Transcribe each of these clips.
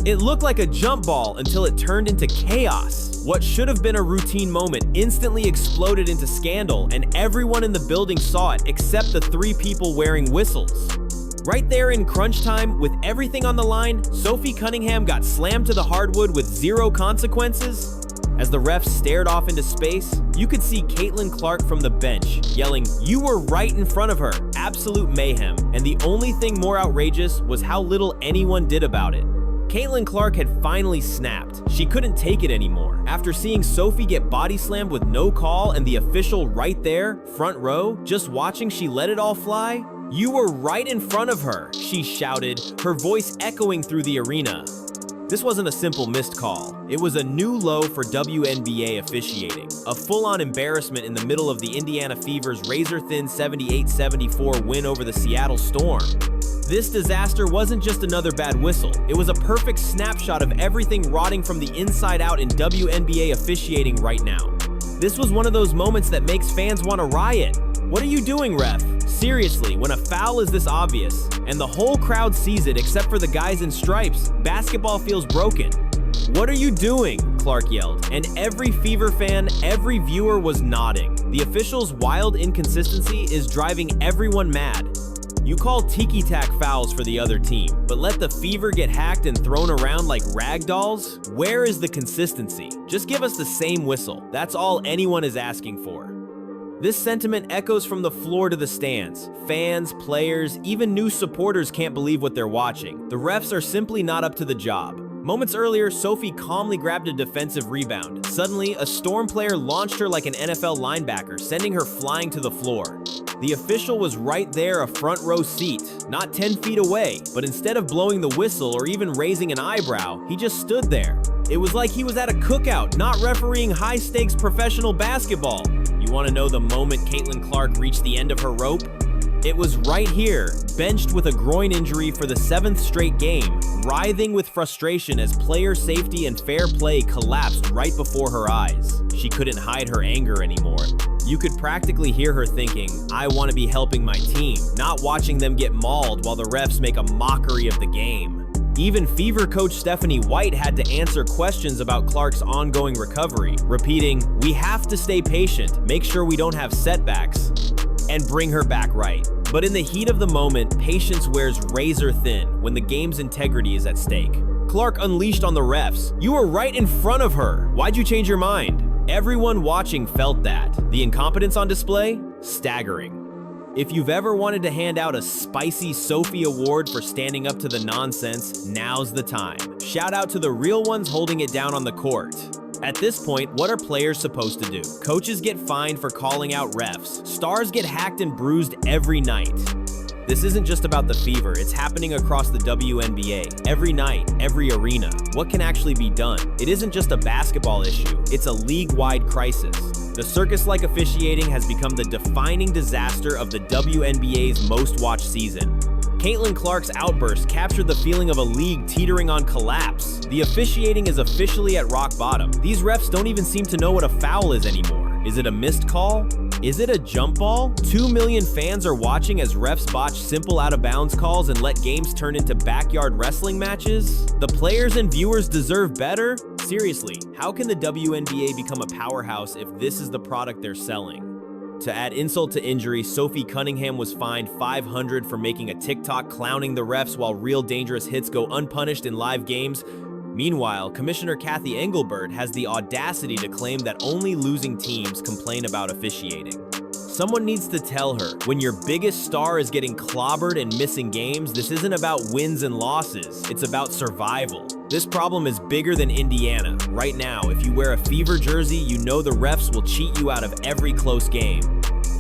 It looked like a jump ball until it turned into chaos. What should have been a routine moment instantly exploded into scandal, and everyone in the building saw it except the 3 people wearing whistles. Right there in crunch time, with everything on the line, Sophie Cunningham got slammed to the hardwood with 0 consequences. As the refs stared off into space, you could see Caitlin Clark from the bench yelling, "You were right in front of her." Absolute mayhem. And the only thing more outrageous was how little anyone did about it. Caitlin Clark had finally snapped. She couldn't take it anymore. After seeing Sophie get body slammed with no call and the official right there, front row, just watching she let it all fly, "You were right in front of her," she shouted, her voice echoing through the arena. This wasn't a simple missed call. It was a new low for WNBA officiating. A full-on embarrassment in the middle of the Indiana Fever's razor-thin 78-74 win over the Seattle Storm. This disaster wasn't just another bad whistle. It was a perfect snapshot of everything rotting from the inside out in WNBA officiating right now. This was one of those moments that makes fans want to riot. What are you doing, ref? Seriously, when a foul is this obvious, and the whole crowd sees it except for the guys in stripes, basketball feels broken. "What are you doing?" Clark yelled, and every Fever fan, every viewer was nodding. The officials' wild inconsistency is driving everyone mad. You call tiki-tack fouls for the other team, but let the Fever get hacked and thrown around like rag dolls? Where is the consistency? Just give us the same whistle. That's all anyone is asking for. This sentiment echoes from the floor to the stands. Fans, players, even new supporters can't believe what they're watching. The refs are simply not up to the job. Moments earlier, Sophie calmly grabbed a defensive rebound. Suddenly, a Storm player launched her like an NFL linebacker, sending her flying to the floor. The official was right there, a front row seat, not 10 feet away, but instead of blowing the whistle or even raising an eyebrow, he just stood there. It was like he was at a cookout, not refereeing high-stakes professional basketball. You want to know the moment Caitlin Clark reached the end of her rope? It was right here, benched with a groin injury for the 7th straight game, writhing with frustration as player safety and fair play collapsed right before her eyes. She couldn't hide her anger anymore. You could practically hear her thinking, "I want to be helping my team, not watching them get mauled while the refs make a mockery of the game." Even Fever coach Stephanie White had to answer questions about Clark's ongoing recovery, repeating, "We have to stay patient, make sure we don't have setbacks, and bring her back right." But in the heat of the moment, patience wears razor thin when the game's integrity is at stake. Clark unleashed on the refs. "You were right in front of her. Why'd you change your mind?" Everyone watching felt that. The incompetence on display? Staggering. If you've ever wanted to hand out a spicy Sophie Award for standing up to the nonsense, now's the time. Shout out to the real ones holding it down on the court. At this point, what are players supposed to do? Coaches get fined for calling out refs. Stars get hacked and bruised every night. This isn't just about the Fever, it's happening across the WNBA. Every night, every arena. What can actually be done? It isn't just a basketball issue, it's a league-wide crisis. The circus-like officiating has become the defining disaster of the WNBA's most-watched season. Caitlin Clark's outburst captured the feeling of a league teetering on collapse. The officiating is officially at rock bottom. These refs don't even seem to know what a foul is anymore. Is it a missed call? Is it a jump ball? 2 million fans are watching as refs botch simple out-of-bounds calls and let games turn into backyard wrestling matches? The players and viewers deserve better? Seriously, how can the WNBA become a powerhouse if this is the product they're selling? To add insult to injury, Sophie Cunningham was fined $500 for making a TikTok clowning the refs while real dangerous hits go unpunished in live games. Meanwhile, Commissioner Kathy Engelbert has the audacity to claim that only losing teams complain about officiating. Someone needs to tell her, when your biggest star is getting clobbered and missing games, this isn't about wins and losses, it's about survival. This problem is bigger than Indiana. Right now, if you wear a Fever jersey, you know the refs will cheat you out of every close game.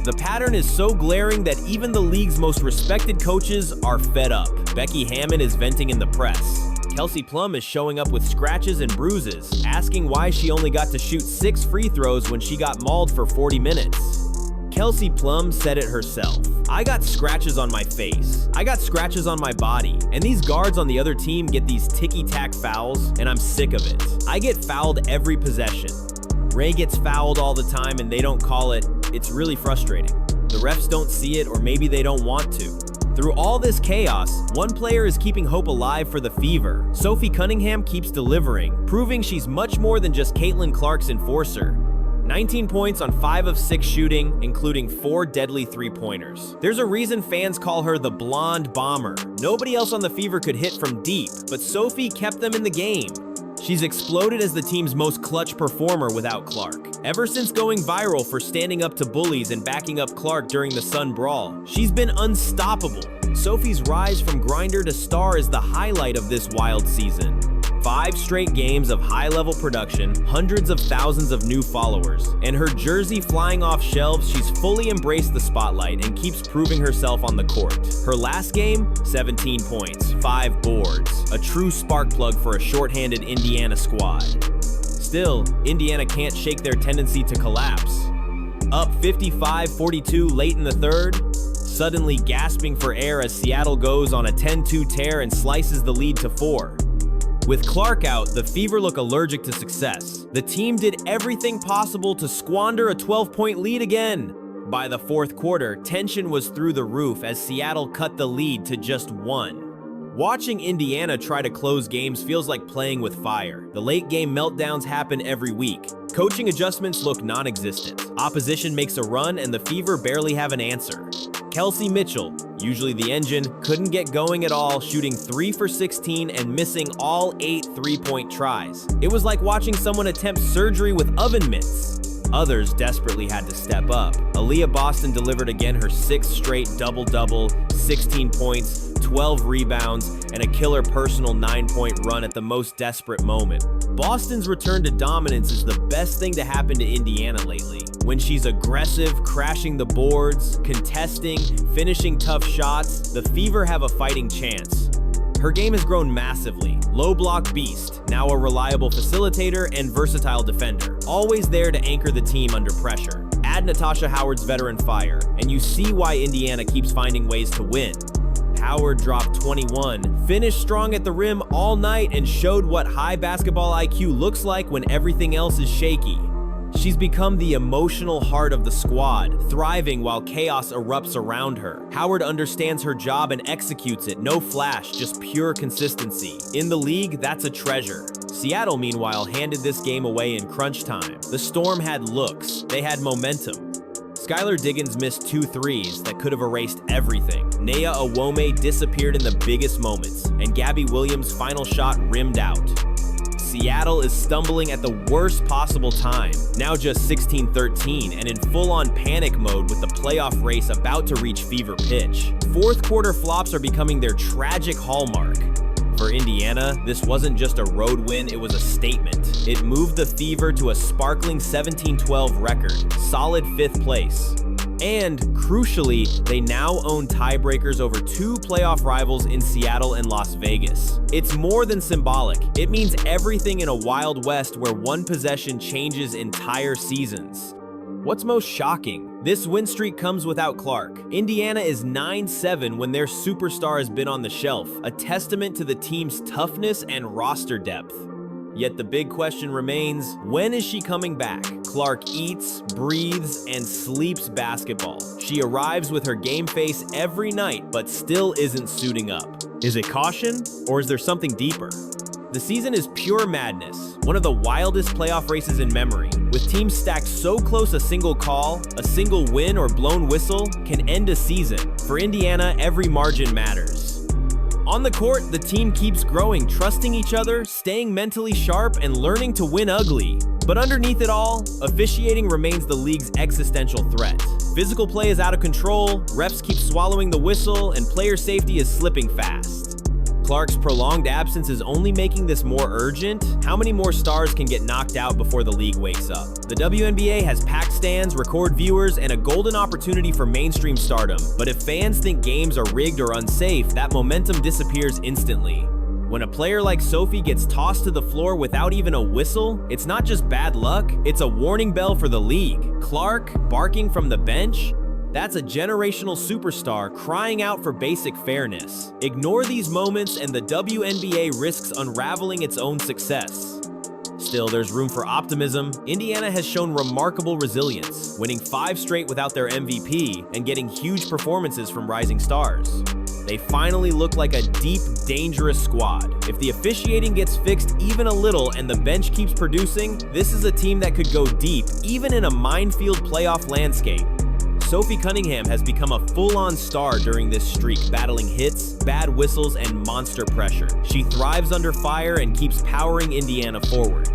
The pattern is so glaring that even the league's most respected coaches are fed up. Becky Hammon is venting in the press. Kelsey Plum is showing up with scratches and bruises, asking why she only got to shoot 6 free throws when she got mauled for 40 minutes. Kelsey Plum said it herself. "I got scratches on my face. I got scratches on my body. And these guards on the other team get these ticky-tack fouls, and I'm sick of it. I get fouled every possession. Ray gets fouled all the time and they don't call it. It's really frustrating. The refs don't see it, or maybe they don't want to. Through all this chaos, one player is keeping hope alive for the Fever. Sophie Cunningham keeps delivering, proving she's much more than just Caitlin Clark's enforcer. 19 points on 5 of 6 shooting, including 4 deadly three-pointers. There's a reason fans call her the blonde bomber. Nobody else on the Fever could hit from deep, but Sophie kept them in the game. She's exploded as the team's most clutch performer without Clark. Ever since going viral for standing up to bullies and backing up Clark during the Sun Brawl, she's been unstoppable. Sophie's rise from grinder to star is the highlight of this wild season. 5 straight games of high-level production, hundreds of thousands of new followers, and her jersey flying off shelves, she's fully embraced the spotlight and keeps proving herself on the court. Her last game, 17 points, 5 boards, a true spark plug for a shorthanded Indiana squad. Still, Indiana can't shake their tendency to collapse. Up 55-42 late in the third, suddenly gasping for air as Seattle goes on a 10-2 tear and slices the lead to 4. With Clark out, the Fever look allergic to success. The team did everything possible to squander a 12-point lead again. By the fourth quarter, tension was through the roof as Seattle cut the lead to just 1. Watching Indiana try to close games feels like playing with fire. The late-game meltdowns happen every week. Coaching adjustments look non-existent. Opposition makes a run and the Fever barely have an answer. Kelsey Mitchell, usually the engine, couldn't get going at all, shooting 3 for 16 and missing all 8 three-point tries. It was like watching someone attempt surgery with oven mitts. Others desperately had to step up. Aaliyah Boston delivered again her 6th straight double-double, 16 points, 12 rebounds, and a killer personal 9-point run at the most desperate moment. Boston's return to dominance is the best thing to happen to Indiana lately. When she's aggressive, crashing the boards, contesting, finishing tough shots, the Fever have a fighting chance. Her game has grown massively. Low block beast, now a reliable facilitator and versatile defender, always there to anchor the team under pressure. Add Natasha Howard's veteran fire, and you see why Indiana keeps finding ways to win. Howard dropped 21, finished strong at the rim all night, and showed what high basketball IQ looks like when everything else is shaky. She's become the emotional heart of the squad, thriving while chaos erupts around her. Howard understands her job and executes it. No flash, just pure consistency. In the league, that's a treasure. Seattle, meanwhile, handed this game away in crunch time. The Storm had looks. They had momentum. Skylar Diggins missed 2 threes that could have erased everything. Naya Awome disappeared in the biggest moments, and Gabby Williams' final shot rimmed out. Seattle is stumbling at the worst possible time, now just 16-13 and in full-on panic mode with the playoff race about to reach fever pitch. Fourth quarter flops are becoming their tragic hallmark. For Indiana, this wasn't just a road win, it was a statement. It moved the Fever to a sparkling 17-12 record, solid 5th place. And, crucially, they now own tiebreakers over 2 playoff rivals in Seattle and Las Vegas. It's more than symbolic. It means everything in a Wild West where one possession changes entire seasons. What's most shocking? This win streak comes without Clark. Indiana is 9-7 when their superstar has been on the shelf, a testament to the team's toughness and roster depth. Yet the big question remains, when is she coming back? Clark eats, breathes, and sleeps basketball. She arrives with her game face every night, but still isn't suiting up. Is it caution, or is there something deeper? The season is pure madness, one of the wildest playoff races in memory. With teams stacked so close, a single call, a single win, or blown whistle can end a season. For Indiana, every margin matters. On the court, the team keeps growing, trusting each other, staying mentally sharp, and learning to win ugly. But underneath it all, officiating remains the league's existential threat. Physical play is out of control, refs keep swallowing the whistle, and player safety is slipping fast. Clark's prolonged absence is only making this more urgent. How many more stars can get knocked out before the league wakes up? The WNBA has packed stands, record viewers, and a golden opportunity for mainstream stardom. But if fans think games are rigged or unsafe, that momentum disappears instantly. When a player like Sophie gets tossed to the floor without even a whistle, it's not just bad luck, it's a warning bell for the league. Clark, barking from the bench? That's a generational superstar crying out for basic fairness. Ignore these moments and the WNBA risks unraveling its own success. Still, there's room for optimism. Indiana has shown remarkable resilience, winning 5 straight without their MVP and getting huge performances from rising stars. They finally look like a deep, dangerous squad. If the officiating gets fixed even a little and the bench keeps producing, this is a team that could go deep, even in a minefield playoff landscape. Sophie Cunningham has become a full-on star during this streak, battling hits, bad whistles, and monster pressure. She thrives under fire and keeps powering Indiana forward.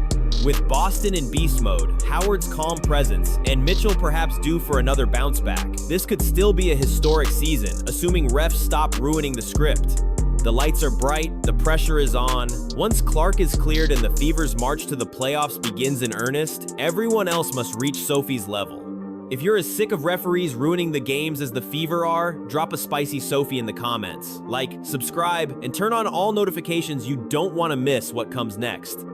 With Boston in beast mode, Howard's calm presence, and Mitchell perhaps due for another bounce back, this could still be a historic season, assuming refs stop ruining the script. The lights are bright, the pressure is on. Once Clark is cleared and the Fever's march to the playoffs begins in earnest, everyone else must reach Sophie's level. If you're as sick of referees ruining the games as the Fever are, drop a spicy Sophie in the comments. Like, subscribe, and turn on all notifications. You don't want to miss what comes next.